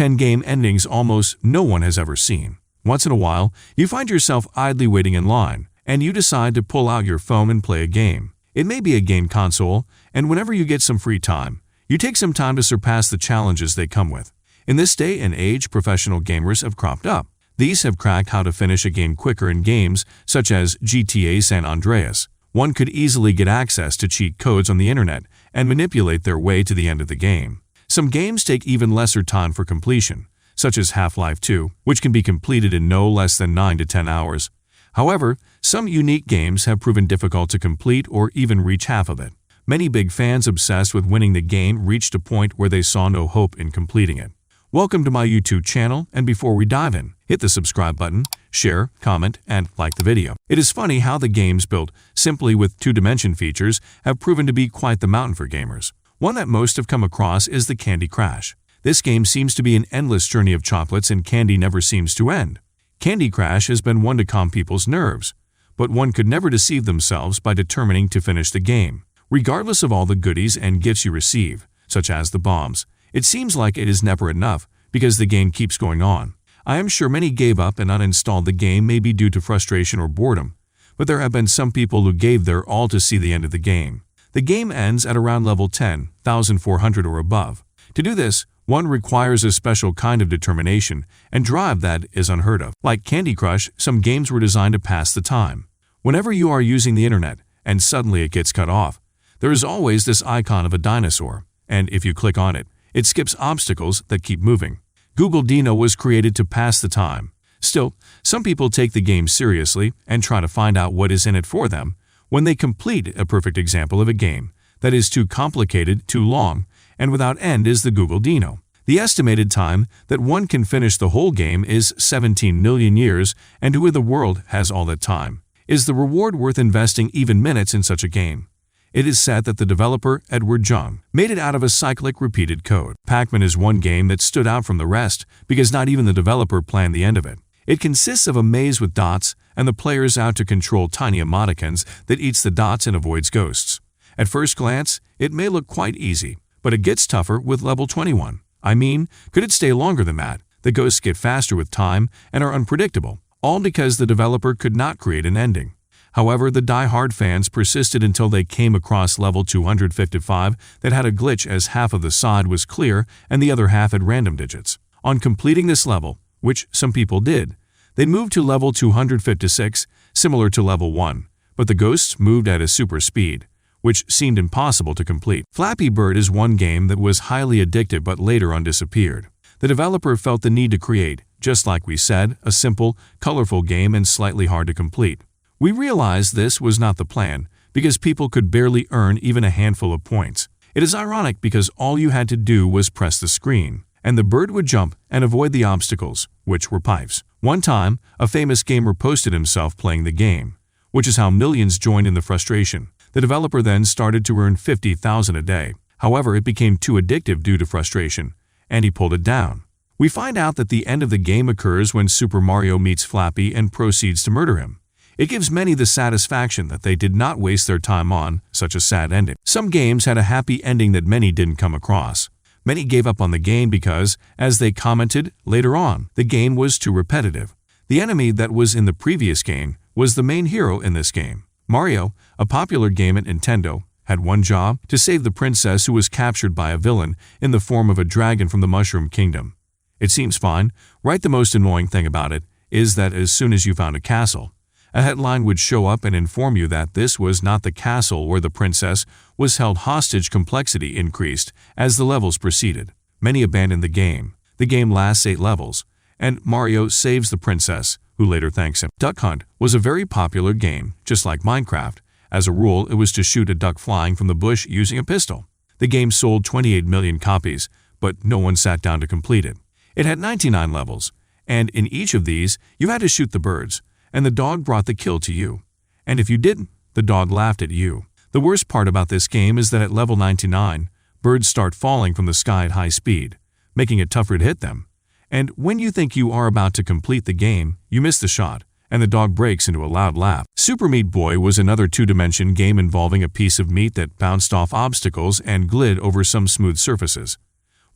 10 game endings almost no one has ever seen. Once in a while, you find yourself idly waiting in line, and you decide to pull out your phone and play a game. It may be a game console, and whenever you get some free time, you take some time to surpass the challenges they come with. In this day and age, professional gamers have cropped up. These have cracked how to finish a game quicker in games such as GTA San Andreas. One could easily get access to cheat codes on the internet and manipulate their way to the end of the game. Some games take even lesser time for completion, such as Half-Life 2, which can be completed in no less than 9 to 10 hours. However, some unique games have proven difficult to complete or even reach half of it. Many big fans obsessed with winning the game reached a point where they saw no hope in completing it. Welcome to my YouTube channel, and before we dive in, hit the subscribe button, share, comment, and like the video. It is funny how the games built simply with two-dimension features have proven to be quite the mountain for gamers. One that most have come across is the Candy Crush. This game seems to be an endless journey of chocolates, and candy never seems to end. Candy Crush has been one to calm people's nerves, but one could never deceive themselves by determining to finish the game. Regardless of all the goodies and gifts you receive, such as the bombs, it seems like it is never enough because the game keeps going on. I am sure many gave up and uninstalled the game, maybe due to frustration or boredom, but there have been some people who gave their all to see the end of the game. The game ends at around level 10,400 or above. To do this, one requires a special kind of determination and drive that is unheard of. Like Candy Crush, some games were designed to pass the time. Whenever you are using the internet and suddenly it gets cut off, there is always this icon of a dinosaur, and if you click on it, it skips obstacles that keep moving. Google Dino was created to pass the time. Still, some people take the game seriously and try to find out what is in it for them. When they complete a perfect example of a game that is too complicated, too long, and without end is the Google Dino. The estimated time that one can finish the whole game is 17 million years, and who in the world has all that time? Is the reward worth investing even minutes in such a game? It is said that the developer, Edward Jung, made it out of a cyclic repeated code. Pac-Man is one game that stood out from the rest because not even the developer planned the end of it. It consists of a maze with dots, and the player is out to control tiny emoticons that eats the dots and avoids ghosts. At first glance, it may look quite easy, but it gets tougher with level 21. I mean, could it stay longer than that? The ghosts get faster with time and are unpredictable, all because the developer could not create an ending. However, the die-hard fans persisted until they came across level 255 that had a glitch as half of the side was clear and the other half had random digits. On completing this level, which some people did, they moved to level 256, similar to level 1, but the ghosts moved at a super speed, which seemed impossible to complete. Flappy Bird is one game that was highly addictive but later on disappeared. The developer felt the need to create, just like we said, a simple, colorful game and slightly hard to complete. We realized this was not the plan because people could barely earn even a handful of points. It is ironic because all you had to do was press the screen, and the bird would jump and avoid the obstacles, which were pipes. One time, a famous gamer posted himself playing the game, which is how millions joined in the frustration. The developer then started to earn 50,000 a day. However, it became too addictive due to frustration, and he pulled it down. We find out that the end of the game occurs when Super Mario meets Flappy and proceeds to murder him. It gives many the satisfaction that they did not waste their time on such a sad ending. Some games had a happy ending that many didn't come across. Many gave up on the game because, as they commented later on, the game was too repetitive. The enemy that was in the previous game was the main hero in this game. Mario, a popular game at Nintendo, had one job: to save the princess who was captured by a villain in the form of a dragon from the Mushroom Kingdom. It seems fine, right? The most annoying thing about it is that as soon as you found a castle, a headline would show up and inform you that this was not the castle where the princess was held hostage. Complexity increased as the levels proceeded. Many abandoned the game. The game lasts 8 levels, and Mario saves the princess, who later thanks him. Duck Hunt was a very popular game, just like Minecraft. As a rule, it was to shoot a duck flying from the bush using a pistol. The game sold 28 million copies, but no one sat down to complete it. It had 99 levels, and in each of these, you had to shoot the birds, and the dog brought the kill to you. And if you didn't, the dog laughed at you. The worst part about this game is that at level 99, birds start falling from the sky at high speed, making it tougher to hit them. And when you think you are about to complete the game, you miss the shot, and the dog breaks into a loud laugh. Super Meat Boy was another two-dimension game involving a piece of meat that bounced off obstacles and glid over some smooth surfaces.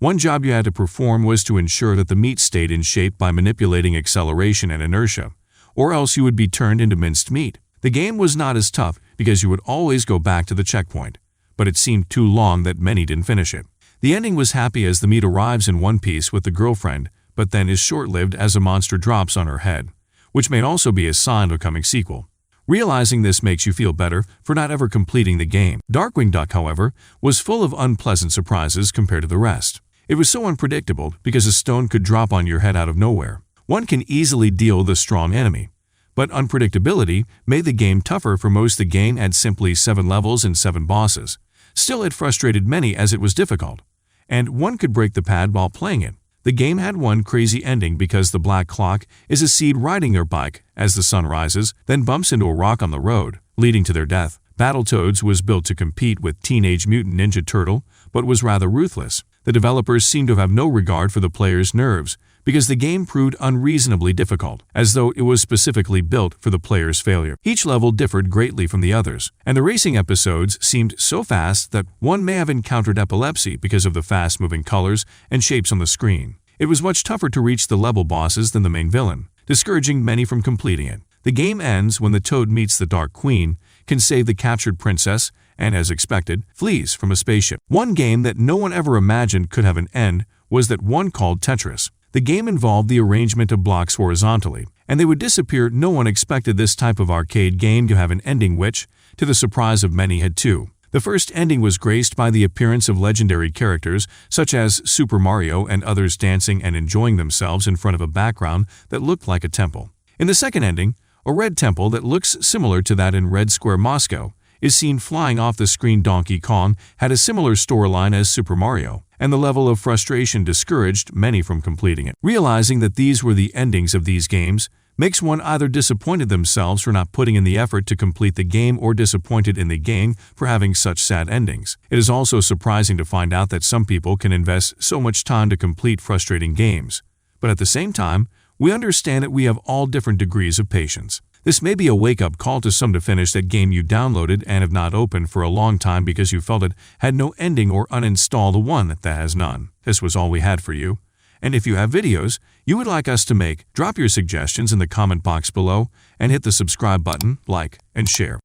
One job you had to perform was to ensure that the meat stayed in shape by manipulating acceleration and inertia, or else you would be turned into minced meat. The game was not as tough because you would always go back to the checkpoint, but it seemed too long that many didn't finish it. The ending was happy as the meat arrives in one piece with the girlfriend, but then is short-lived as a monster drops on her head, which may also be a sign of a coming sequel. Realizing this makes you feel better for not ever completing the game. Darkwing Duck, however, was full of unpleasant surprises compared to the rest. It was so unpredictable because a stone could drop on your head out of nowhere. One can easily deal with a strong enemy, but unpredictability made the game tougher for most. The game had simply 7 levels and 7 bosses. Still, it frustrated many as it was difficult, and one could break the pad while playing it. The game had one crazy ending because the black clock is a seed riding their bike as the sun rises, then bumps into a rock on the road, leading to their death. Battletoads was built to compete with Teenage Mutant Ninja Turtle, but was rather ruthless. The developers seemed to have no regard for the player's nerves because the game proved unreasonably difficult, as though it was specifically built for the player's failure. Each level differed greatly from the others, and the racing episodes seemed so fast that one may have encountered epilepsy because of the fast-moving colors and shapes on the screen. It was much tougher to reach the level bosses than the main villain, discouraging many from completing it. The game ends when the Toad meets the Dark Queen, can save the captured princess, and, as expected, flees from a spaceship. One game that no one ever imagined could have an end was that one called Tetris. The game involved the arrangement of blocks horizontally, and they would disappear. No one expected this type of arcade game to have an ending which, to the surprise of many, had two. The first ending was graced by the appearance of legendary characters such as Super Mario and others dancing and enjoying themselves in front of a background that looked like a temple. In the second ending, a red temple that looks similar to that in Red Square, Moscow, is seen flying off the screen. Donkey Kong had a similar storyline as Super Mario, and the level of frustration discouraged many from completing it. Realizing that these were the endings of these games makes one either disappointed themselves for not putting in the effort to complete the game or disappointed in the game for having such sad endings. It is also surprising to find out that some people can invest so much time to complete frustrating games, but at the same time, we understand that we have all different degrees of patience. This may be a wake-up call to some to finish that game you downloaded and have not opened for a long time because you felt it had no ending, or uninstall the one that has none. This was all we had for you. And if you have videos you would like us to make, drop your suggestions in the comment box below and hit the subscribe button, like, and share.